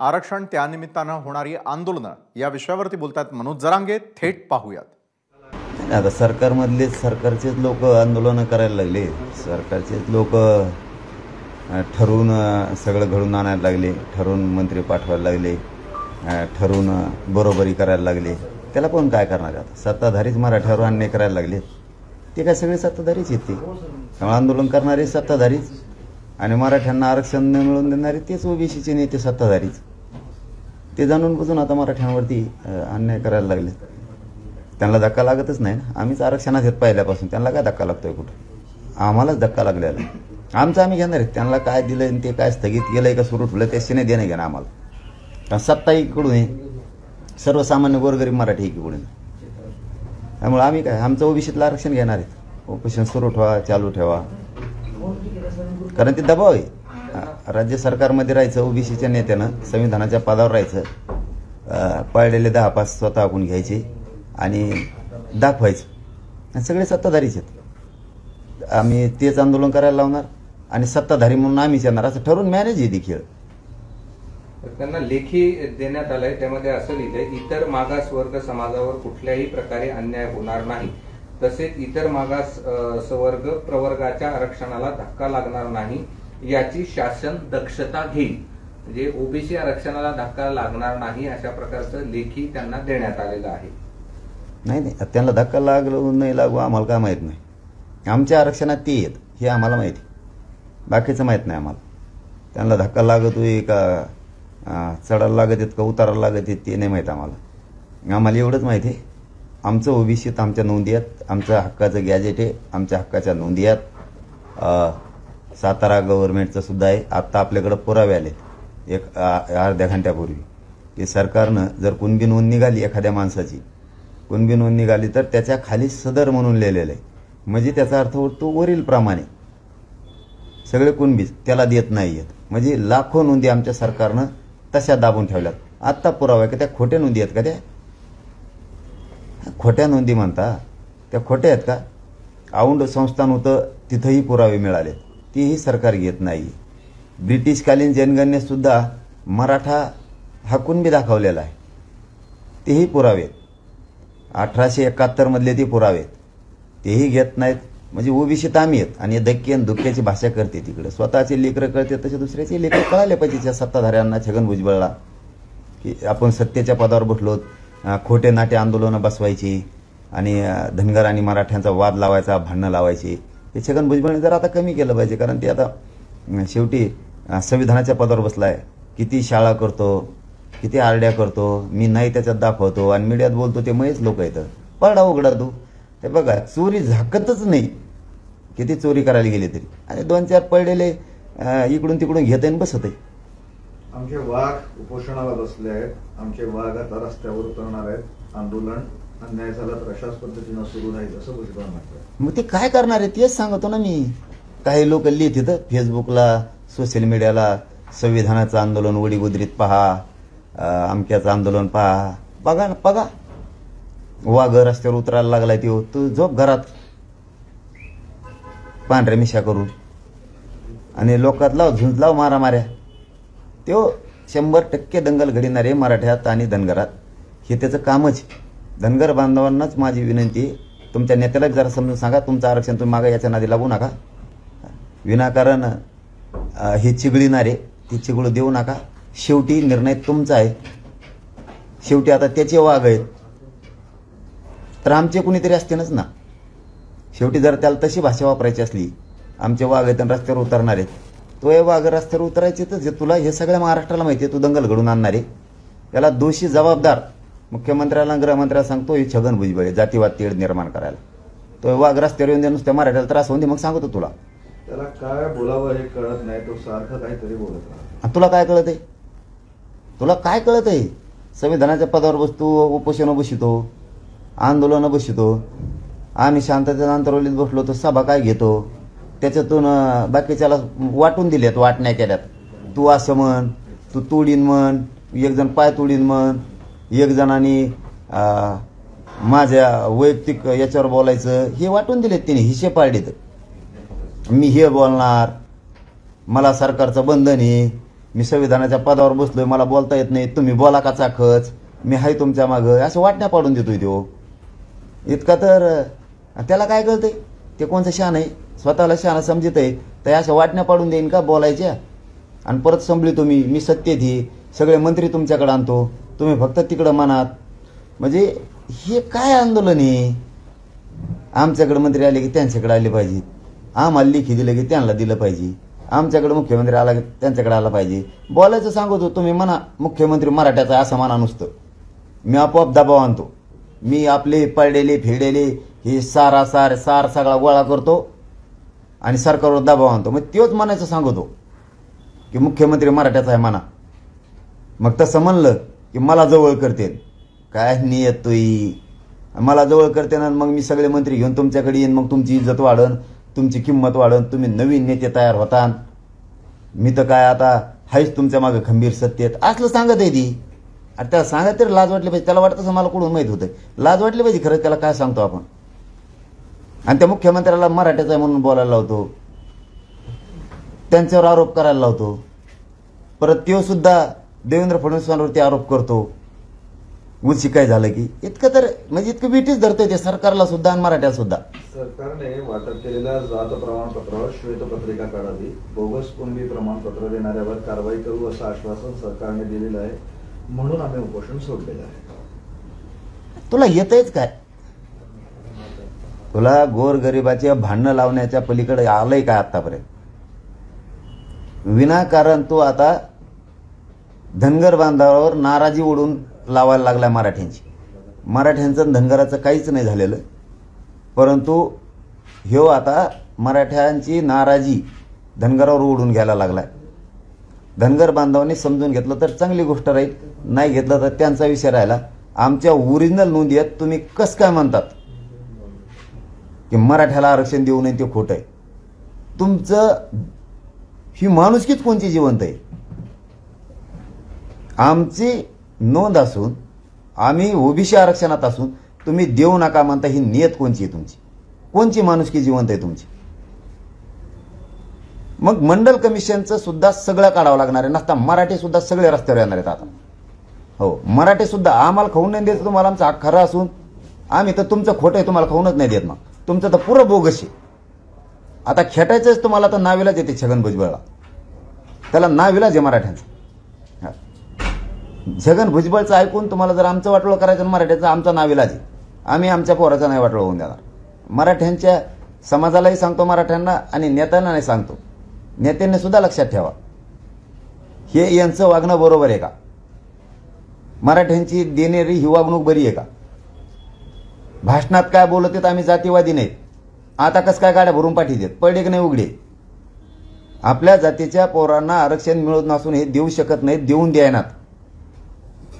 आरक्षण त्यानिमित्तानं होणारी आंदोलनं या विषयावरती बोलतात मनोज जरांगे. थेट पाहूयात. आता सरकारचेच लोक आंदोलन करायला लागले. सरकारचेच लोक ठरवून सगळं घडून आणायला लागले, ठरवून मंत्री पाठवायला लागले, ठरवून बरोबरी करायला लागले. त्याला कोण काय करणार? आता सत्ताधारीच मराठ्यावर अन्याय करायला लागले. ते काय सगळे सत्ताधारीच येते. त्यामुळे आंदोलन करणारे सत्ताधारीच आणि मराठ्यांना आरक्षण न मिळवून देणारे तेच ओबीसीचे नेते सत्ताधारीच. ते जाणून बुजून आता मराठ्यांवरती अन्याय करायला लागले. त्यांना धक्का लागतच नाही ना. आम्हीच आरक्षणात येत पहिल्यापासून. त्यांना काय धक्का लागतोय? कुठं आम्हालाच धक्का लागलेला. आमचं आम्ही घेणार आहेत. त्यांना काय दिलं आणि ते काय स्थगित केलंय का सुरू ठेवलं त्याशी नाही देणं घेणं आम्हाला. कारण सत्ता इकडून आहे, सर्वसामान्य गोरगरीब मराठी इकडून. त्यामुळे आम्ही काय आमचं ओबीसीतलं आरक्षण घेणार आहेत. उपोषण सुरू ठेवा, चालू ठेवा. कारण ते दबाव आहे. राज्य सरकारमध्ये राहायचं, ओबीसीच्या नेत्यानं संविधानाच्या पदावर राहायचं, पाळलेले 10 पास स्वतः हाकून घ्यायचे आणि दाखवायचं. सगळे सत्ताधारीच आहेत. आम्ही तेच आंदोलन करायला लावणार आणि सत्ताधारी म्हणून आम्हीच येणार असं ठरवून मॅनेज आहे खेळ. त्यांना लेखी देण्यात आलंय. त्यामध्ये असं लिहिलंय, इतर मागास वर्ग समाजावर कुठल्याही प्रकारे अन्याय होणार नाही, तसेच इतर मागास वर्ग प्रवर्गाच्या आरक्षणाला धक्का लागणार नाही याची शासन दक्षता घेईल. म्हणजे ओबीसी आरक्षणाला धक्का लागणार नाही अशा प्रकारचं लेखी त्यांना देण्यात आलेलं आहे. नाही, त्यांना धक्का लागलो नाही लागू आम्हाला काय माहीत नाही. आमच्या आरक्षणात ते येत हे आम्हाला माहिती, बाकीचं माहीत नाही आम्हाला. त्यांना धक्का लागतोय का चढायला लागत आहेत का उतारायला लागत आहेत ते नाही माहीत आम्हाला. आम्हाला एवढंच माहिती आहे, आमचं ओबीसीत आमच्या नोंदी आहेत, आमच्या हक्काचं गॅजेट आहे, आमच्या हक्काच्या नोंदी आहेत. सातारा गव्हर्नमेंटचं सुद्धा आहे. आत्ता आपल्याकडं पुरावे आले एक अर्ध्या घंट्यापूर्वी की सरकारनं जर कुणबी नोंद निघाली एखाद्या माणसाची, कुणबी नोंद निघाली तर त्याच्या खाली सदर म्हणून लिहिलेलं आहे. म्हणजे त्याचा अर्थ होतो वरील प्रमाणे सगळे कुणबीच त्याला देत नाही आहेत. म्हणजे लाखो नोंदी आमच्या सरकारनं तशा दाबून ठेवल्यात. आत्ता पुरावा आहे का त्या खोट्या नोंदी आहेत का? त्या खोट्या नोंदी म्हणता त्या खोट्या आहेत का? औंध संस्थान होतं तिथंही पुरावे मिळाले, तेही सरकार घेत नाही. ब्रिटिशकालीन जनगणनेत सुद्धा मराठा हा कुणबी दाखवलेला आहे, तेही पुरावे 1871 मधले ते पुरावे तेही घेत नाहीत. म्हणजे ओबीसीत आम्ही आहेत आणि धक्के आणि धुक्क्याची भाषा करते तिकडे. स्वतःचे लेकरं कळते तसे दुसऱ्याचे लेकरं कळाले पाहिजे त्या सत्ताधाऱ्यांना, छगन भुजबळला, की आपण सत्तेच्या पदावर बसलो, खोटे नाटे आंदोलनं बसवायची आणि धनगर आणि मराठ्यांचा वाद लावायचा, भांडणं लावायची. हे छगन भुजबळने जर आता कमी केलं पाहिजे. कारण ते आता शेवटी संविधानाच्या पदावर बसलाय. किती शाळा करतो, किती आरड्या करतो, मी नाही त्याच्यात दाखवतो आणि मीडियात बोलतो ते मयच लोक येतं. पडा उघडा तू ते बघा, चोरी झाकतच नाही. किती चोरी करायला गेली तरी आणि 2-4 पडलेले इकडून तिकडून घेत आहे बसत आहे. आमचे वाघ उपोषणाला बसले आहेत. आमचे वाघ आता रस्त्यावर उतरणार आहेत. आंदोलन अन्याय झाला तर अशाच पद्धतीनं सुरू राहील असं भुजबळ म्हणतात. मग ते काय करणार आहे तेच सांगतो ना मी. काही लोक लिहित तिथं फेसबुकला, सोशल मीडियाला, संविधानाचं आंदोलन वडीगुद्रीत पहा, अमक्याचं आंदोलन पहा. बघा ना, बघा वाघ रस्त्यावर उतरायला लागलाय. तू झोप घरात पांढऱ्या मिशा करून आणि लोकात लाव झुंज लाव मारामाऱ्या. तो 100% दंगल घडणारे मराठ्यात आणि धनगरात, हे त्याचं कामच. धनगर बांधवांनाच माझी विनंती, तुमच्या नेत्याला जरा समजून सांगा, तुमचं आरक्षण तुम्ही मागा याच्या नादी लागू नका. विनाकारण हे चिघळणारे ते चिघळू देऊ नका. शेवटी निर्णय तुमचा आहे. शेवटी आता त्याचे वाघ आहेत तर आमचे कुणीतरी असतेनच ना. शेवटी जर त्याला तशी भाषा वापरायची असली, आमचे वाघ आहेत आणि रस्त्यावर उतरणार आहेत, तो हे वाघ रस्त्यावर उतरायचे तर तुला हे सगळ्या महाराष्ट्राला माहिती आहे. तू दंगल घडून आणणारे याला दोषी जबाबदार मुख्यमंत्र्याला, गृहमंत्र्याला सांगतो हे छगन भुजबळ जातीवाद तेढ निर्माण करायला. तो वाघ रस्त्यावर येऊन दे, नुसत्या मराठ्याला त्रास होऊन दे, मग सांगतो तुला. त्याला काय बोलावं हे कळत नाही. तो सारखं काहीतरी बोलत राहतो. तुला काय कळत आहे? तुला काय कळत आहे? संविधानाच्या पदावर बसतो, उपोषण बसतो, आंदोलन बसतो. आम्ही शांततेच्या अंतरावलीत बसलो तर सभा काय घेतो, त्याच्यातून बाकीच्याला वाटून दिल्यात, वाटण्या केल्यात. तू असं म्हण, तू तोडीन म्हण, एक जण पाय तोडीन म्हण, एक जणांनी माझ्या वैयक्तिक याच्यावर बोलायचं, हे वाटून दिलेत तिने. हिशे पाडलेत. मी हे बोलणार, मला सरकारचं बंधन आहे, मी संविधानाच्या पदावर बसलोय, मला बोलता येत नाही, तुम्ही बोला का चाखच, मी हाय तुमच्या मागं, असं वाटण्या पाडून देतोय तो. इतका तर त्याला काय कळतंय, ते कोणचं शहाण आहे, स्वतःला शहाणा समजत आहे, तर अशा वाटण्या पाडून देईन का बोलायच्या. आणि परत संभली तुम्ही, मी सत्तेत ही सगळे मंत्री तुमच्याकडे आणतो, तुम्ही फक्त तिकडं मनात. म्हणजे हे काय आंदोलन आहे. आमच्याकडे मंत्री आले की त्यांच्याकडे आले पाहिजे, आम्हाला लेखी दिलं की त्यांना दिलं पाहिजे, आमच्याकडे मुख्यमंत्री आला की त्यांच्याकडे आला पाहिजे. बोलायचं सांगतो, तुम्ही म्हणा मुख्यमंत्री मराठ्याचा असं म्हणा नुसतं, मी आपोआप दबाव आणतो. मी आपले पडलेले फिरलेले हे सार सगळा गोळा करतो आणि सरकारवर दबाव आणतो. मग तेच म्हणायचं सांगतो की मुख्यमंत्री मराठ्याचा आहे म्हणा. मग तसं म्हणलं की मला जवळ करते, काय नियतोय, मला जवळ करते ना, मग मी सगळे मंत्री घेऊन तुमच्याकडे येईन, मग तुमची इज्जत वाढन, तुमची किंमत वाढन, तुम्ही नवीन नेते तयार होता. मी तर काय आता हायच तुमच्या मागे खंबीर सत्तेत, असलं सांगत आहे ती. अरे त्याला सांगत तरी लाज वाटली पाहिजे, त्याला वाटतं मला कुठून माहित होतं, लाज वाटली पाहिजे खरंच त्याला काय सांगतो आपण. आणि त्या मुख्यमंत्र्याला मराठ्याचा आहे म्हणून बोलायला लावतो, त्यांच्यावर आरोप करायला लावतो. परत तो सुद्धा देवेंद्र फडणवीसांवरती आरोप करतो. उंची काय झालं की इतकं तर म्हणजे इतकं बीटीच धरतोय ते सरकारला सुद्धा आणि मराठ्याला सुद्धा. सरकारने वाटप केलेल्या जात प्रमाणपत्रावर श्वेतपत्रिका काढावी, बोगस कुणबी प्रमाणपत्र देणाऱ्यावर कारवाई करू असं आश्वासन सरकारने दिलेलं आहे, म्हणून आम्ही उपोषण सोडलेलं आहे. तुला येतच काय, तुला गोरगरिबाचे भांडणं लावण्याच्या पलीकडे आलंय काय आतापर्यंत. विनाकारण तू आता धनगर बांधवावर नाराजी ओढून लावायला लागलाय मराठ्यांची. मराठ्यांचं धनगराचं काहीच नाही झालेलं, परंतु ह्यो आता मराठ्यांची नाराजी धनगरावर ओढून घ्यायला लागलाय. धनगर बांधवांनी समजून घेतलं तर चांगली गोष्ट राहील, नाही घेतलं तर त्यांचा विषय राहिला. आमच्या ओरिजिनल नोंदी आहेत, तुम्ही कसं काय म्हणतात की मराठ्याला आरक्षण देऊ नये, ते खोटं आहे. तुमचं ही माणुसकीच कोणची जिवंत आहे. आमची नोंद असून आम्ही ओबीसी आरक्षणात असून तुम्ही देऊ नका म्हणता, ही नियत कोणची आहे तुमची, कोणची माणुसकी जिवंत आहे तुमची. मग मंडल कमिशनचं सुद्धा सगळं काढावं लागणार आहे, नसता मराठी सुद्धा सगळे रस्त्यावर येणार आहेत आता. हो, मराठी सुद्धा आम्हाला खाऊन नाही देत तुम्हाला, आमचा हक्क खरा असून आम्ही तर तुमचं खोटं आहे तुम्हाला खाऊनच नाही देत. मग तुमचं तर पुरं बोगस आहे. आता खेटायचंच तुम्हाला तर नाविलाज येते छगन भुजबळला, त्याला नाविलाज आहे मराठ्यांचं. छगन भुजबळचं ऐकून तुम्हाला जर आमचं वाटोळं करायचं मराठ्याचं, आमचा नाविलाज आहे. आम्ही आमच्या पोराचा नाही वाटोळं होऊन देणार. मराठ्यांच्या समाजालाही सांगतो, मराठ्यांना आणि नेत्यांना नाही सांगतो, नेत्यांनी सुद्धा लक्षात ठेवा, हे यांचं वागणं बरोबर आहे का, मराठ्यांची देणारी ही वागणूक बरी आहे का. भाषणात काय बोलत आहेत, आम्ही जातीवादी नाहीत, आता कसं काय गाड्या भरून पाठी देत, पडले की नाही उघडे. आपल्या जातीच्या पोरांना आरक्षण मिळत नसून हे देऊ शकत नाहीत, देऊन द्यायनात.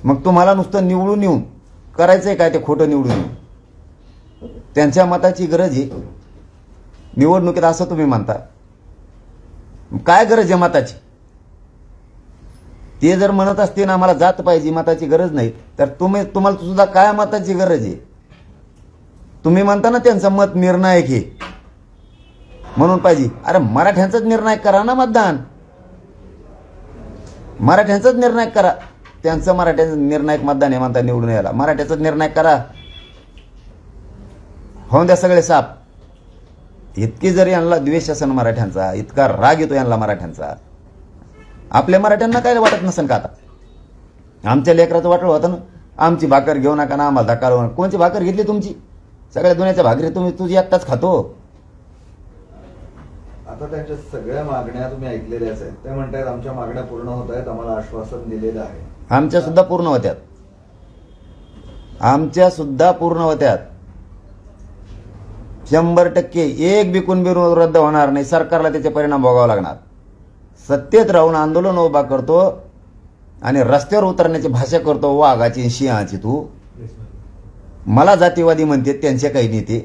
मग तुम्हाला नुसतं निवडून येऊन करायचंय काय, ते खोटं निवडून येऊन. त्यांच्या मताची गरज आहे निवडणुकीत असं तुम्ही म्हणता. काय गरज आहे मताची. ते जर म्हणत असते ना आम्हाला जात पाहिजे, मताची गरज नाही, तर तुम्हाला सुद्धा काय मताची गरज आहे. तुम्ही म्हणता ना त्यांचं मत निर्णायक आहे म्हणून पाहिजे. अरे मराठ्यांचाच निर्णायक करा ना मतदान, मराठ्यांचाच निर्णायक करा. त्यांचं मराठ्यांचं निर्णायक मतदान आहे म्हणता निवडून यायला, मराठ्याचाच निर्णायक करा. होऊन द्या सगळे साप. इतकी जरी यांना द्वेष असेल मराठ्यांचा, इतका राग येतो यांना मराठ्यांचा, आपल्या मराठ्यांना काय वाटत नसेल का. आता आमच्या लेकराचं वाटलं होतं ना, आमची भाकर घेऊ नका ना, आम्हाला धक्का लावू नका. कोणची भाकर घेतली तुमची, सगळ्या दुनियाच्या भाकरी तुम्ही तुझी एकटाच खातो. आता त्यांच्या सगळ्या मागण्या तुम्ही ऐकलेल्याच आहेत. ते म्हणतात आमच्या मागण्या पूर्ण होत आहेत, आम्हाला आश्वासन दिलेलं आहे. आमच्या सुद्धा पूर्ण होत्यात, आमच्या सुद्धा पूर्ण होत्यात. 100% एक बी कुणबी रद्द होणार नाही. सरकारला त्याचे परिणाम भोगावे लागणार. सत्तेत राहून आंदोलन उभा करतो आणि रस्त्यावर उतरण्याची भाषा करतो वाघाची सिंहाची. तू मला जातीवादी म्हणते, त्यांचे काही नेते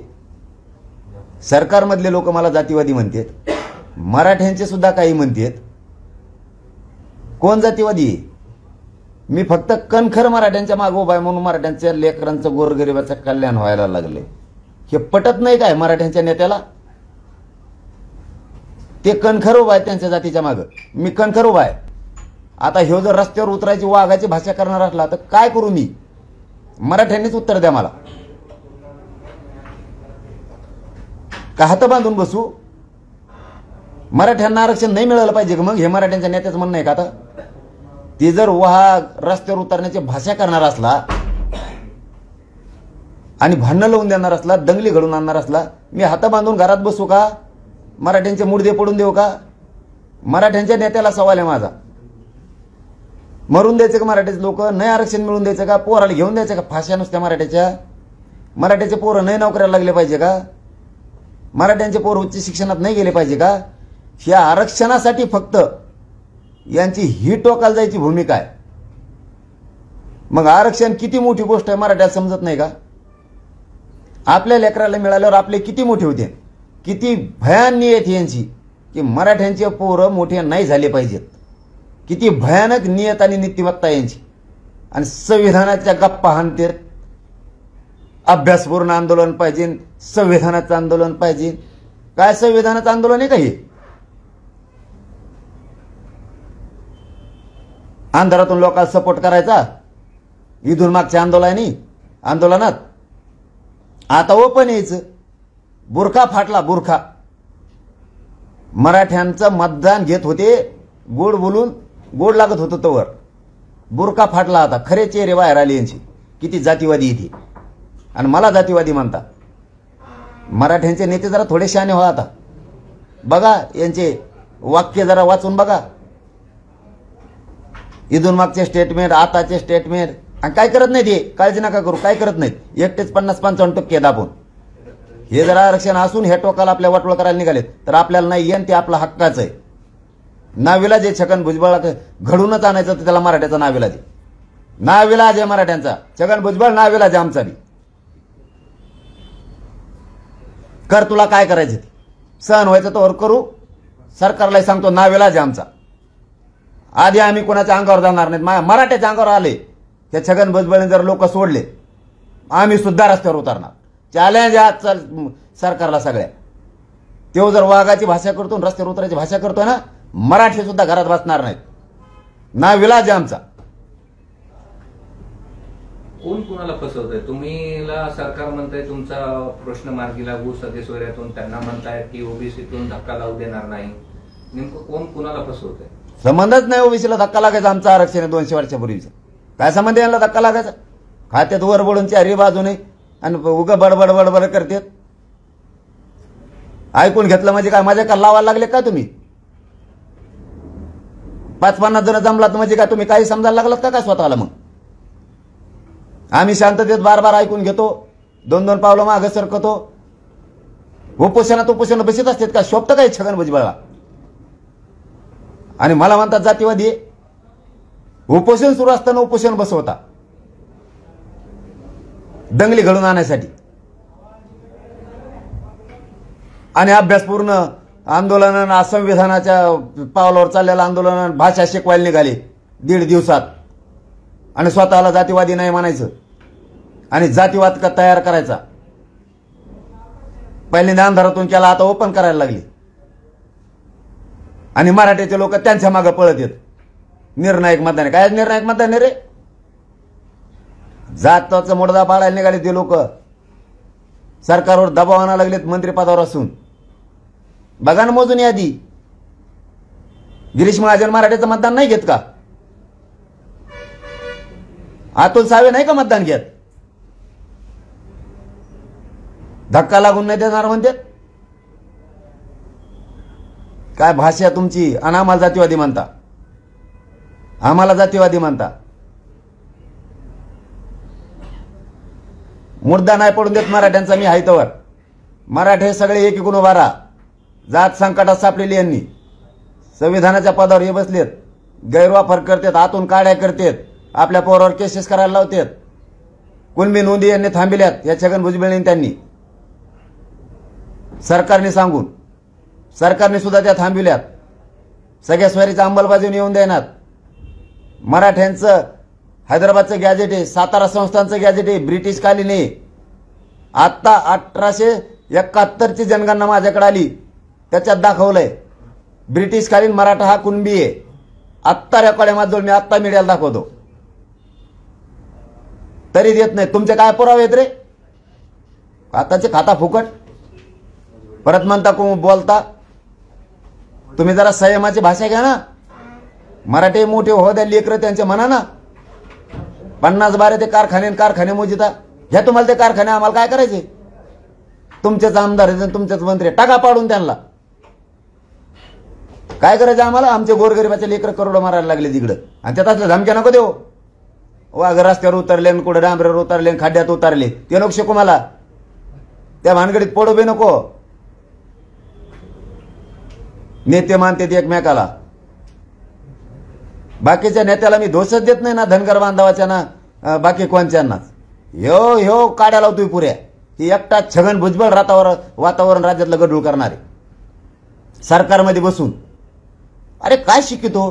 सरकारमधले लोक मला जातीवादी म्हणतात, मराठ्यांचे सुद्धा काही म्हणतात. कोण जातीवादी आहे. मी फक्त कणखर मराठ्यांच्या मागे उभा आहे म्हणून मराठ्यांच्या लेकरांचं गोरगरिबाचं कल्याण व्हायला लागले. हे पटत नाही काय मराठ्यांच्या नेत्याला. ते कणखर उभा आहे त्यांच्या जातीच्या मागे, मी कणखर उभा आहे. आता ह्यो जर रस्त्यावर उतरायची वाघाची भाषा करणार असला तर काय करू मी? मराठ्यांनीच उत्तर द्या मला. का हात बांधून बसू? मराठ्यांना आरक्षण नाही मिळालं पाहिजे का? मग हे मराठ्यांच्या नेत्याचं म्हणणं आहे का? आता ती जर वाघ रस्त्यावर उतरण्याची भाषा करणार असला आणि भांडणं लावून देणार असला, दंगली घडून आणणार असला, मी हात बांधून घरात बसू का? मराठ्यांचे मुडदे पडून देऊ का? मराठ्यांच्या नेत्याला सवाल आहे माझा. मरून द्यायचं का मराठ्याचे लोक? नाही आरक्षण मिळून द्यायचं का? पोराला घेऊन द्यायचं का फाश्या नुसत्या मराठ्याच्या? मराठ्याचे पोरं नाही नोकऱ्याला लागले पाहिजे का? मराठ्यांचे पोरं उच्च शिक्षणात नाही गेले पाहिजे का? ह्या आरक्षणासाठी फक्त यांची ही टोकाला जायची भूमिका आहे. मग आरक्षण किती मोठी गोष्ट आहे मराठ्याला समजत नाही का? आपल्या लेकराला मिळाल्यावर आपले किती मोठे होते, किती भयान नियत यांची की मराठ्यांचे पोरं मोठे नाही झाले पाहिजेत. किती भयानक नियत आणि नीतिमत्ता यांची. आणि संविधानाच्या गप्पा हाणते. अभ्यासपूर्ण आंदोलन पाहिजे, संविधानाचं आंदोलन पाहिजे. काय संविधानाचं आंदोलन आहे का हे? अंधारातून लोकांना सपोर्ट करायचा इथून मागच्या आंदोलनात आता ओपन यायचं. बुरखा फाटला, बुरखा. मराठ्यांचं मतदान घेत होते गोड बोलून, गोड लागत होतं तवर. बुरखा फाटला. आता खरे चेहरे बाहेर आले यांची. किती जातीवादी इथे आणि मला जातीवादी म्हणता. मराठ्यांचे नेते जरा थोडे शहाणे व्हा. आता बघा यांचे वाक्य जरा वाचून बघा. इथून मागचे स्टेटमेंट, आताचे स्टेटमेंट. आणि काय करत नाही ते, काळजी नका करू, काय करत नाहीत. एकटेच 50-55% दाबून. हे जर आरक्षण असून ह्या टोकाला आपल्या वाटोळ करायला निघालेत तर आपल्याला नाही येण, ते आपला हक्काचं आहे. नाविलाज आहे छगन भुजबळ घडूनच आणायचं तर त्याला मराठ्याचा नाविलाज आहे. नाविलाज आहे मराठ्यांचा. छगन भुजबळ नाविलाज आहे आमचा बी. कर तुला काय करायचं ते. सहन व्हायचं तर करू. सरकारला सांगतो नाविलाज आहे आमचा. आधी आम्ही कोणाच्या अंगावर जाणार नाहीत. मराठ्याच्या अंगावर आले त्या छगन भुजबळने जर लोक सोडले, आम्ही सुद्धा रस्त्यावर उतरणार. चॅलेंज आहे सरकारला सगळ्या. तो जर वाघाची भाषा करतो, रस्त्यावर उतरायची भाषा करतोय ना, मराठी सुद्धा घरात बसणार नाहीत. नाविलाज आहे आमचा. कोण कुणाला फसवतंय? तुम्हीला सरकार म्हणताय तुमचा प्रश्न मार्गी लागू, सदस्यत्वातून त्यांना म्हणताय की ओबीसीतून धक्का लावू देणार नाही. नेमकं कोण कुणाला फसवतंय? संबंधच नाही ओबीसीला धक्का लागायचा. आमचं आरक्षण आहे 200 वर्षापूर्वीचं. काय संबंध यांना धक्का लागायचा? खात्यात वर बडून चारी बाजूने आणि उगा बडबड बडबड करतात. ऐकून घेतलं म्हणजे काय माझ्या का लावायला लागले का तुम्ही? 5-50 जण जमलात म्हणजे काय तुम्ही काही समजायला लागलात का काय स्वतःला? मग आम्ही शांततेत बार ऐकून घेतो, 2-2 पावलं मागं सरकतो. उपोषण बसत असतात का? शोभतं काय छगन भुजबळला? आणि मला म्हणतात जातीवादी. उपोषण सुरू असताना उपोषण बसवता दंगली घडून आणण्यासाठी. आणि अभ्यासपूर्ण आंदोलन, संविधानाच्या पावलावर चाललेलं आंदोलन, भाषा शिकवायला निघाले 1.5 दिवसात. आणि स्वतःला जातीवादी नाही म्हणायचं आणि जातीवाद का तयार करायचा. पहिल्यांदा अंधारातून केला, आता ओपन करायला लागले. आणि मराठ्याचे लोक त्यांच्या मागे पळत येत. निर्णायक मतदान. काय निर्णायक मतदान रे? जाताचं मुडदा पाळायला निघाले ते लोक. सरकारवर दबाव आणायला लागलेत मंत्रिपदावर असून. बघा ना मोजून यादी. गिरीश महाजन मराठ्याचं मतदान नाही घेत का? अतुल सावे नाही का मतदान घेत? धक्का लागून नाही देणार म्हणते. काय भाषा तुमची? आणि आम्हाला जातीवादी म्हणता. आम्हाला जातीवादी म्हणता. मुद्दा नाही पडून देत मराठ्यांचा मी हायतवर. मराठे सगळे एकीकडून उभा राहा. जात संकटात सापलेली यांनी. संविधानाच्या पदावर हे बसलेत. गैरवापर करतात, आतून काड्या करतात, आपल्या पोरावर केसेस करायला लावतात. कुणबी नोंदी यांनी थांबिल्यात या छगन भुजबळांनी. त्यांनी सरकारने सांगून सरकारने सुद्धा त्या थांबविल्यात. सगळ्या स्वारीच्या अंमलबजावणी येऊन देणार. मराठ्यांचं हैदराबादचं गॅजेट आहे, सातारा संस्थांचं गॅजेट आहे, ब्रिटिश कालीन आहे. आत्ता 1871ची जनगणना माझ्याकडे आली, त्याच्यात दाखवलंय ब्रिटिश कालीन मराठा हा कुणबी आहे. आत्ता रेकॉर्ड माझजवळ, मी आत्ता मीडियाला दाखवतो, तरी देत नाही. तुमचे काय पुरावे आहेत रे? आताचे खाता फुकट, परत म्हणता कोण बोलता. तुम्ही जरा संयमाची भाषा घ्या ना. मराठी मोठे हो द्या लेकरं त्यांचे म्हणा ना. 50-12 ते कारखाने मोजिता घ्या. तुम्हाला ते कारखाने आम्हाला काय करायचे? तुमचेच आमदार आहेत, तुमचेच मंत्री, टाका पाडून त्यांना. काय करायचं आम्हाला? आमचे गोरगरिबाचे लेकरं करोडो मारायला लागले तिकडं, आणि त्यात असल्या धमक्या नको देऊ. वाघ रस्त्यावर उतरले, कुठे डांबऱ्यावर उतरले, खड्ड्यात उतरले, ते नको शिकू मला. त्या भानगडीत पडू बी नको. नेते मानते ते एकमेकाला. बाकीच्या नेत्याला मी दोषच देत नाही ना, धनगर बांधवाच्या ना बाकी कोणच्यांनाच. ह्यो काड्या लावतोय पुऱ्या. ही एकटा छगन भुजबळ वातावरण राज्यातलं गडूळ करणारे सरकारमध्ये बसून. अरे काय शिकितो?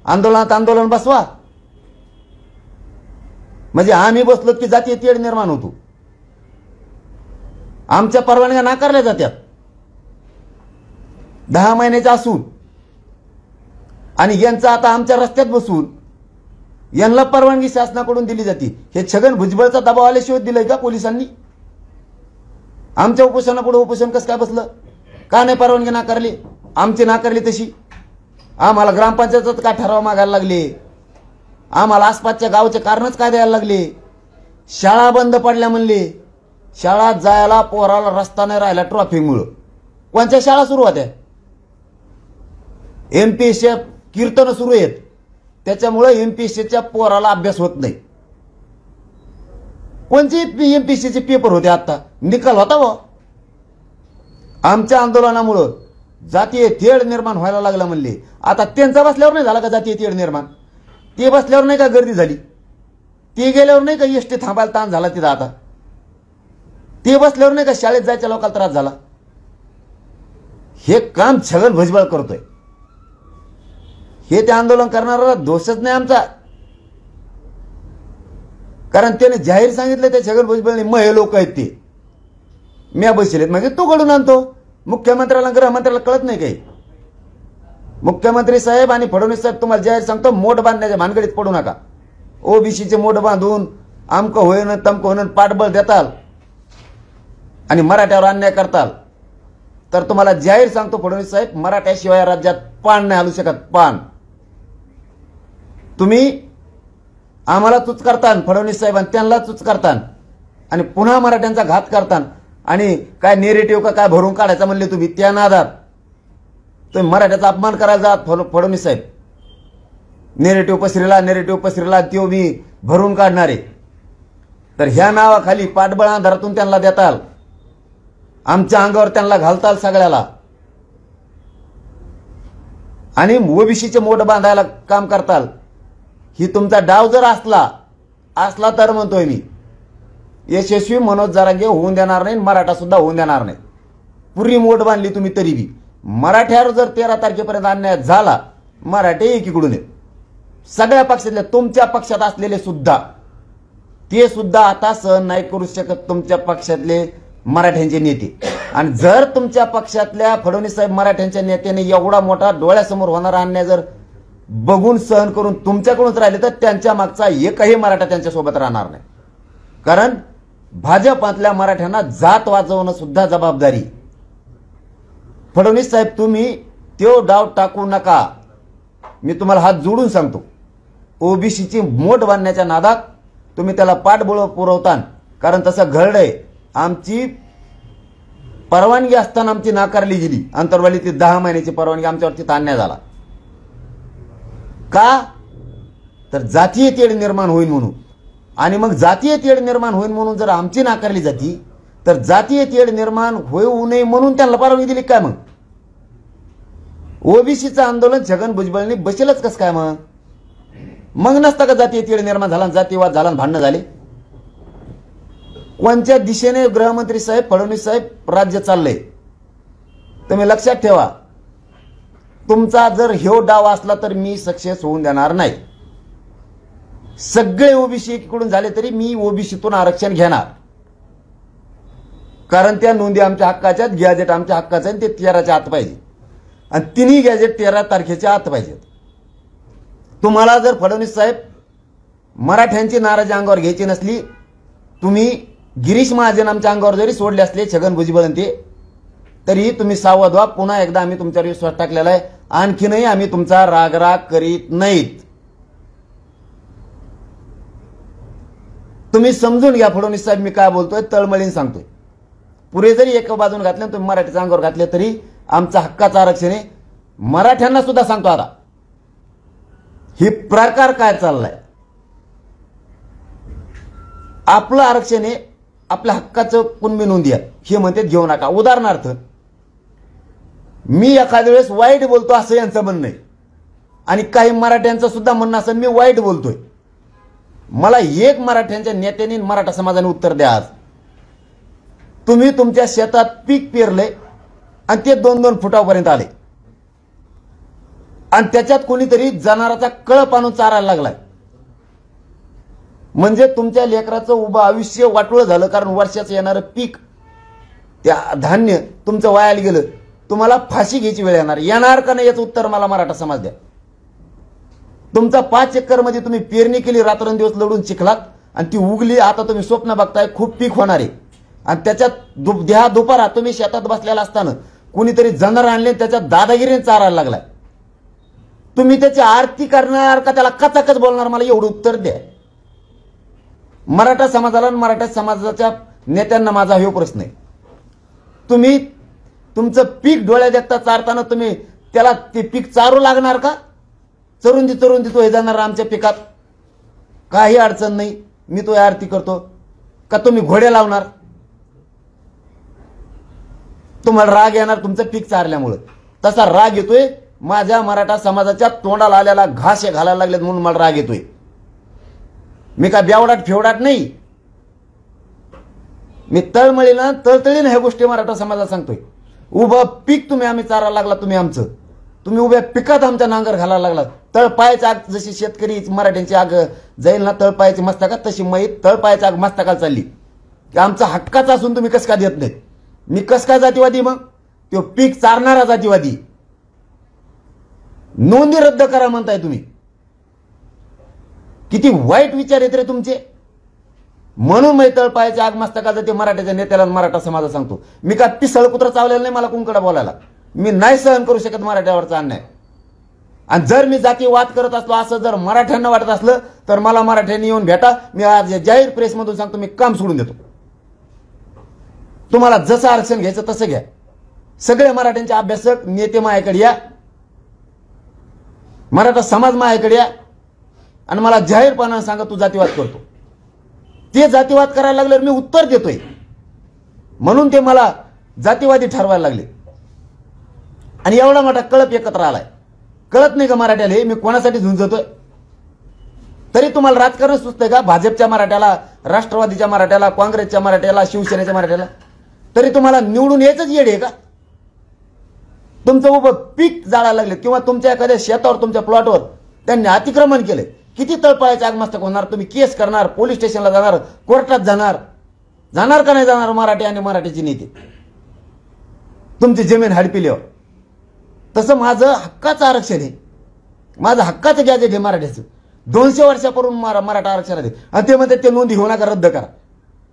आंदोलनात आंदोलन बसवा, म्हणजे आम्ही बसलो की जातीय तेढ निर्माण होतो. आमच्या परवानग्या नाकारल्या जातात 10 महिन्याच्या असून, आणि यांचा आता आमच्या रस्त्यात बसून यांना परवानगी शासनाकडून दिली जाते. हे छगन भुजबळचा दबाव आल्याशिवाय दिलंय का पोलिसांनी? आमच्या उपोषणापुढे उपोषण कसं काय बसलं? का नाही परवानगी नाकारली? आमची नाकारली तशी. आम्हाला ग्रामपंचायत काय ठराव मागायला लागले? आम्हाला आसपासच्या गावचे कारणच काय द्यायला लागले? शाळा बंद पडल्या म्हणले. शाळात जायला पोराला रस्ता नाही राहिला ट्रॉफिकमुळं. कोणत्या शाळा सुरू होत्या? एमपीएससी कीर्तन सुरू आहेत, त्याच्यामुळे एमपीएससीच्या पोराला अभ्यास होत नाही. कोणते एमपीएससीचे पेपर होते? आता निकाल होता व. आमच्या आंदोलनामुळं जातीय तेढ निर्माण व्हायला लागला म्हणले. आता त्यांचा बसल्यावर नाही झाला का जातीय तेढ निर्माण? ते बसल्यावर नाही का गर्दी झाली? ते गेल्यावर नाही का एसटी थांबायला ताण झाला तिथं? आता ते बसल्यावर नाही का शाळेत जायच्या लोकांना त्रास झाला? हे काम छगन भुजबळ करतोय. हे ते आंदोलन करणारा दोषच नाही आमचा, कारण त्याने जाहीर सांगितलं त्या छगन भुजबळने, मग हे लोक आहेत ते म्या बसलेत, म्हणजे तो घडून आणतो. मुख्यमंत्र्याला गृहमंत्र्याला कळत नाही काही? मुख्यमंत्री साहेब आणि फडणवीस साहेब तुम्हाला जाहीर सांगतो, मोठ बांधण्याच्या भानगडीत पडू नका. ओबीसीचे मोठ बांधून आमकं होईन तमकं होईन पाठबळ देताल आणि मराठ्यावर अन्याय करताल, तर तुम्हाला जाहीर सांगतो फडणवीस साहेब, मराठ्याशिवाय राज्यात पान नाही हलू शकत. पान तुम्ही आम्हाला चूच करतान, फडणवीस साहेब, आणि त्यांना चूच करतान, आणि पुन्हा मराठ्यांचा घात करतान, आणि काय नेरेटिव्ह का काय भरून काढायचं म्हणले तुम्ही, त्या नादात तुम्ही मराठ्याचा अपमान करायला जात फडणवीस साहेब. नेरेटिव्ह पसरीला तो मी भरून काढणारे, तर ह्या नावाखाली पाठबळ आधारातून त्यांना देताल, आमच्या अंगावर त्यांना घालताल सगळ्याला, आणि ओबीसीचे मोठ बांधायला काम करताल. ही तुमचा डाव जर असला तर म्हणतोय मी, यशस्वी मनोज जरांगे होऊन देणार नाही, मराठा सुद्धा होऊन देणार नाही. पुरी मोठ बांधली तुम्ही तरी बी. मराठ्यावर जर 13 तारखेपर्यंत अन्याय झाला, मराठे एकीकडून आहेत, सगळ्या पक्षातले, तुमच्या पक्षात असलेले सुद्धा, ते सुद्धा आता सहन नाही करू शकत तुमच्या पक्षातले मराठ्यांचे नेते. आणि जर तुमच्या पक्षातल्या फडणवीस साहेब मराठ्यांच्या नेत्याने एवढा मोठा डोळ्यासमोर होणारा अन्याय जर बघून सहन करून तुमच्याकडूनच राहिले, तर त्यांच्या मागचा एकही मराठा त्यांच्यासोबत राहणार नाही. कारण भाजपातल्या मराठ्यांना जात वाजवणं सुद्धा जबाबदारी. फडणवीस साहेब, तुम्ही तो डाव टाकू नका. मी तुम्हाला हात जोडून सांगतो, ओबीसीची मोठ बांधण्याच्या नादात तुम्ही त्याला पाठबळ पुरवतान, कारण तसं घडलंय. आमची परवानगी असताना आमची नाकारली गेली. अंतरवालीची 10 महिन्याची परवानगी आमच्यावरती अन्याय झाला. का? तर जातीय तेढ निर्माण होईल म्हणून. आणि मग जातीय तेढ निर्माण होईल म्हणून जर आमची नाकारली जाती, तर जातीय तेढ निर्माण होऊ नये म्हणून त्यांना परवानगी दिली काय? मग ओबीसीचं आंदोलन छगन भुजबळने बसेलच कसं काय? मग नसता का जातीय तेढ निर्माण झाला, जातीयवाद झाला, भांडणं झाले? कोणत्या दिशेने गृहमंत्री साहेब फडणवीस साहेब राज्य चाललंय तुम्ही लक्षात ठेवा. तुमचा जर ह्यो डाव असला तर मी सक्सेस होऊन देणार नाही. सगळे ओबीसी एकीकडून झाले तरी मी ओबीसीतून आरक्षण घेणार, कारण त्या नोंदी आमच्या हक्काच्या आहेत, गॅजेट आमच्या हक्काचं आहे, ते 13च्या आत पाहिजे, आणि तिन्ही गॅजेट 13 तारखेच्या आत पाहिजेत. तुम्हाला जर फडणवीस साहेब मराठ्यांची नाराजी अंगावर घ्यायची नसली, तुम्ही गिरीश महाजन आमच्या अंगावर जरी सोडले असले, छगन भुजबळ ते, तरी तुम्ही सावध व्हा. पुन्हा एकदा आम्ही तुमच्यावर विश्वास टाकलेला आहे. आणखीनही आम्ही तुमचा राग करीत नाहीत. तुम्ही समजून घ्या फडणवीस साहेब मी काय बोलतोय, तळमळीने सांगतोय. पुरे जरी एका बाजून घातले तुम्ही मराठीच्या अंगावर घातले तरी आमचा हक्काचं आरक्षण आहे. मराठ्यांना सुद्धा सांगतो आता ही प्रकार काय चाललाय. आपलं आरक्षण आहे, आपल्या हक्काचं कुणबी नोंदी आहे हे म्हणते घेऊ नका. उदाहरणार्थ मी एखाद्या वेळेस वाईट बोलतो असं यांचं म्हणणं आहे आणि काही मराठ्यांचं सुद्धा म्हणणं असं मी वाईट बोलतोय. मला एक मराठ्यांच्या नेत्याने मराठा समाजाने उत्तर द्या. आज तुम्ही तुमच्या शेतात पीक पेरले आणि ते 2-2 फुटापर्यंत आले आणि त्याच्यात कोणीतरी जनावराचा कळप आणून चारायला लागलाय, म्हणजे तुमच्या लेकराचं उभं आयुष्य वाटोळं झालं. कारण वर्षाचं येणारं पीक त्या धान्य तुमचं वायाला गेलं, तुम्हाला फाशी घ्यायची वेळ येणार का नाही याचं उत्तर मला मराठा समाज द्या. तुमचा 5 एकर मध्ये तुम्ही पेरणी केली, रात्रंदिवस लढून चिखलात आणि ती उगली. आता तुम्ही स्वप्न बघताय खूप पीक होणार आहे आणि त्याच्यात दुपारा तुम्ही शेतात बसलेला असताना कोणीतरी जनावर आणले त्याच्यात दादागिरीने चारायला लागलाय. तुम्ही त्याची आरती करणार का त्याला कचाकच बोलणार, मला एवढं उत्तर द्या. मराठा समाजाला आणि मराठा समाजाच्या नेत्यांना माझा हा प्रश्न आहे. तुम्ही तुमचं पीक डोळ्या देखता चारताना तुम्ही त्याला ते पीक चारू लागणार का? चरून देतो हे जाणार आमच्या पिकात, काही अडचण नाही, मी तो आरती करतो का? तुम्ही घोडे लावणार? तुम्हाला राग येणार तुमचं पीक चारल्यामुळे. तसा राग येतोय माझ्या मराठा समाजाच्या तोंडाला आलेला घास घालायला लागलेत म्हणून मला राग येतोय. मी काय बेवडाट फेवडाट नाही, मी तळमळीला तळतळीने ह्या गोष्टी मराठा समाजाला सांगतोय. उभं पीक तुम्ही आम्ही चारायला लागला, तुम्ही उभ्या पिकात आमच्या नांगर घालायला लागला. तळपायाच्या आग जशी शेतकरी मराठ्यांची आग जाईल ना तळपायाची मस्तकात, तशी मैत तळपायाची आग मस्तकाला चालली की आमचा हक्काचा असून तुम्ही कस काय देत नाहीत. मी कस काय जातीवादी? मग तो पीक चारणारा जातीवादी. नोंदी रद्द करा म्हणताय तुम्ही, किती वाईट विचार येत रे तुमचे. म्हणून मी तळपायाची आग मस्तकाचा ते मराठ्याच्या नेत्याला मराठा समाजाला सांगतो. मी काय पिसळ कुत्र चावलेलं नाही मला कुंकडा बोलायला. मी नाही सहन करू शकत मराठ्यावरचा अन्याय. आणि जर मी जातीवाद करत असलो असं जर मराठ्यांना वाटत असलं तर मला मराठ्यांनी येऊन भेटा. मी आज जाहीर प्रेसमधून सांगतो मी काम सोडून देतो. तुम्हाला जसं आरक्षण घ्यायचं तसं घ्या. सगळे मराठ्यांचे अभ्यासक नेते माझ्याकडे या, मराठा समाज माझ्याकडे या आणि मला जाहीरपणाने सांगा तू जातीवाद करतो. ते जातीवाद करायला लागल्यावर मी उत्तर देतोय म्हणून ते मला जातीवादी ठरवायला लागले. आणि एवढा मोठा कळप एकत्र आलाय. कळत नाही का मराठ्याला हे मी कोणासाठी झुंजतोय? तरी तुम्हाला राजकारण सुचतंय का? भाजपच्या मराठ्याला, राष्ट्रवादीच्या मराठ्याला, काँग्रेसच्या मराठ्याला, शिवसेनेच्या मराठ्याला, तरी तुम्हाला निवडून यायचंच येड आहे का? तुमचं उभं पीक जाळायला लागले किंवा तुमच्या एखाद्या शेतावर तुमच्या प्लॉटवर त्यांनी अतिक्रमण केले, किती तळपायाचे आगमस्तक होणार? तुम्ही केस करणार, पोलीस स्टेशनला जाणार, कोर्टात जाणार का नाही जाणार मराठी आणि मराठीचे नेते तुमची जमीन हडपिल्यावर? तसं माझं हक्काचं आरक्षण आहे, माझं हक्काचं गॅजेट आहे मराठ्याचं. 200 वर्षापूर्वी मराठा आरक्षण आहे आणि ते म्हणतात ते नोंदी होणार का रद्द करा.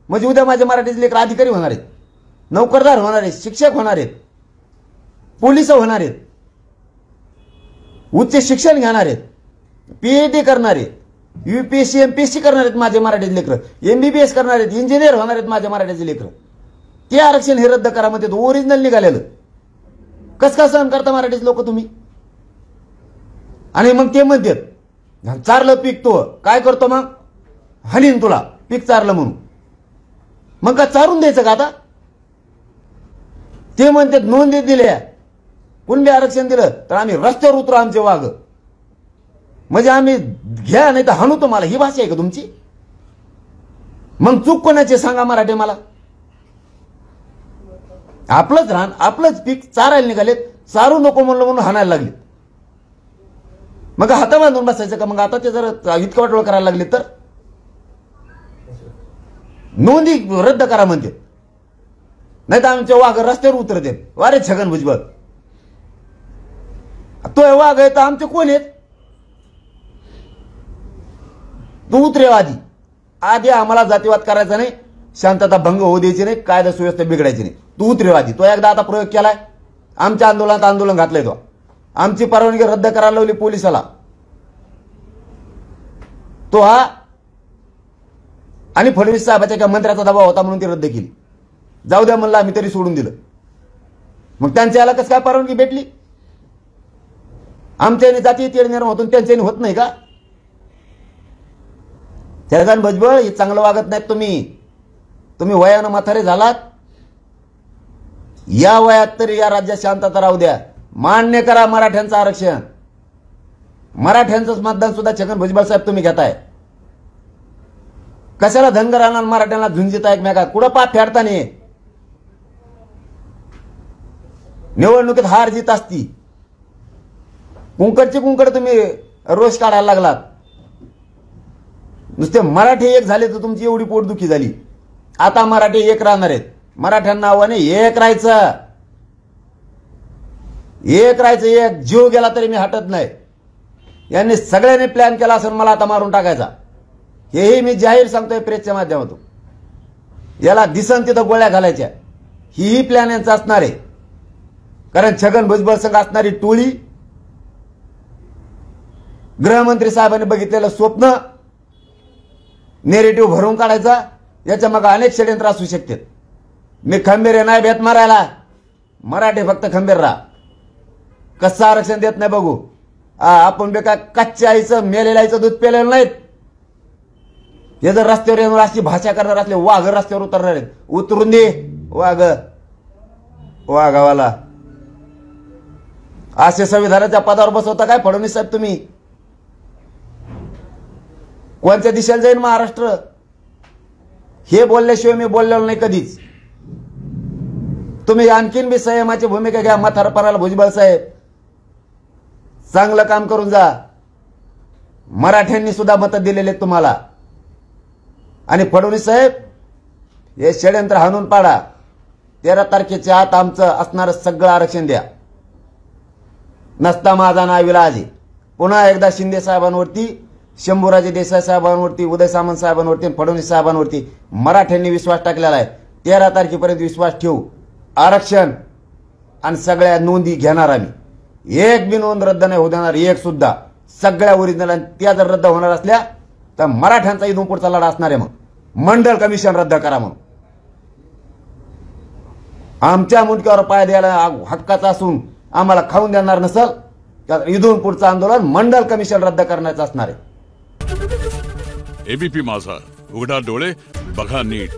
म्हणजे उद्या माझे मराठीचे लेकर अधिकारी होणार आहेत, नोकरदार होणार आहेत, शिक्षक होणार आहेत, पोलिस होणार आहेत, उच्च शिक्षण घेणार आहेत, PhD करणार आहेत, UPSC MPSC करणार आहेत माझे मराठीचे लेकर, MBBS करणार आहेत, इंजिनियर होणार आहेत माझे मराठीचे लेकर. ते आरक्षण हे रद्द करा म्हणते. ओरिजिनल निघालेलं कस का सहन करता मराठीचे लोक तुम्ही? आणि मग ते म्हणतात चारलं पीक तो काय करतो मग? हनीन तुला पीक चारलं म्हणून. मग का चारून द्यायचं का आता? ते म्हणतात नोंदी दिल्या, कुणबी आरक्षण दिलं तर आम्ही रस्त्यावर उतरू आमचे वाघ. म्हणजे आम्ही घ्या नाही तर हाणू तुम्हाला. ही भाषा आहे का तुमची? मग चूक कोणाची सांगा मराठी मला? आपलंच रान आपलंच पीक चारायला निघालेत, चारू नको म्हणलं म्हणून हाणायला लागले. मग हाता बांधून बसायचं का? मग आता ते जर इतकं वाटोळ करायला लागले तर नोंदी रद्द करा म्हणते, नाही तर आमचे वाघ रस्त्यावर उतरते. वारे छगन भुजबळ तो वाघ आहे तर आमचे कोण आहेत? तू उतरेवादी. आधी आम्हाला जातीवाद करायचा नाही, शांतता भंग होऊ द्यायची नाही, कायदा सुव्यवस्था बिघडायची नाही. तू उतरेवादी. तो एकदा आता प्रयोग केलाय, आमच्या आंदोलनात आंदोलन घातलंय. तो आमची परवानगी रद्द करायला लावली पोलिसाला. तो हा आणि फडणवीस साहेबाच्या एका मंत्र्याचा दबाव होता म्हणून ती रद्द केली. जाऊ द्या म्हणलं, आम्ही तरी सोडून दिलं. मग त्यांच्या याला कसं काय परवानगी भेटली? आमच्याने जातीय तेढ निर्माण होतो, त्यांच्याने होत नाही का? छगन भुजबळ हे चांगलं वागत नाहीत. तुम्ही वयानं म्हातारे झालात. या वयात तरी या राज्यात शांतता राहू द्या. मान्य करा मराठ्यांचं आरक्षण. मराठ्यांचंच मतदान सुद्धा छगन भुजबळ साहेब तुम्ही घेताय. कशाला धनगरांना मराठ्यांना झुंजिता एकमेकात? कुठं पाप फेडताना? निवडणुकीत हार जीत असती. कुंकडची कुंकड तुम्ही रोष काढायला लागलात. नुसते मराठी एक झाले तर तुमची एवढी पोटदुखी झाली. आता मराठी एक राहणार आहेत. मराठ्यांना आव्हाने एक राहायचं, एक राहायचं. एक जीव गेला तरी मी हटत नाही. यांनी सगळ्यांनी प्लॅन केला असेल मला आता मारून टाकायचा. हेही मी जाहीर सांगतोय प्रेसच्या माध्यमातून. याला दिसन तिथं गोळ्या घालायच्या. ही प्लॅन यांचा असणार आहे. कारण छगन भुजबळ संघ असणारी टोळी, गृहमंत्री साहेबांनी बघितलेलं स्वप्न, नेरेटिव्ह भरून काढायचा. याच्या मग अनेक षडयंत्र असू शकतात. मी खंबीर नाही भेट मारायला. मराठी फक्त खंबीर राहा. कसं आरक्षण देत नाही बघू. आपण बेका कच्च्या आईचं मेलेल्या आईचं दूध पेलेलं नाहीत. हे जर रस्त्यावर येऊन अशी भाषा करणार असले वाघ रस्त्यावर उतरणार आहेत. उतरून दे वाघावाला. असे संविधानाच्या पदावर बसवता काय फडणवीस साहेब तुम्ही? कोणत्या दिशेला जाईल महाराष्ट्र? हे बोलल्याशिवाय मी बोललेलो नाही कधीच. तुम्ही आणखीन बी संयमाची भूमिका घ्या. म्हातारपणाला भुजबळ साहेब चांगलं काम करून जा. मराठ्यांनी सुद्धा मतं दिलेले तुम्हाला. आणि फडणवीस साहेब हे षडयंत्र हाणून पाडा. 13 तारखेच्या आत आमचं असणारं सगळं आरक्षण द्या. नसता माझा नाविलाज. पुन्हा एकदा शिंदे साहेबांवरती, शंभूराजे देसाई साहेबांवरती, उदय सामंत साहेबांवरती, फडणवीस साहेबांवरती मराठ्यांनी विश्वास टाकलेला आहे. 13 तारखेपर्यंत विश्वास ठेवू. आरक्षण आणि सगळ्या नोंदी घेणार आम्ही. एक बी नोंद रद्द नाही होऊ देणार, एक सुद्धा. सगळ्या ओरिजिनल. आणि त्या जर रद्द होणार असल्या तर मराठ्यांचा इथून पुढचा लढा असणार आहे. मग मंडल कमिशन रद्द करा म्हणून. आमच्या मुंडक्यावर पाय द्यायला हक्काचा असून आम्हाला खाऊन देणार नसल तर इथून पुढचं आंदोलन मंडल कमिशन रद्द करण्याचं असणार आहे. एबीपी माझा, उघडा डोळे बघा नीट.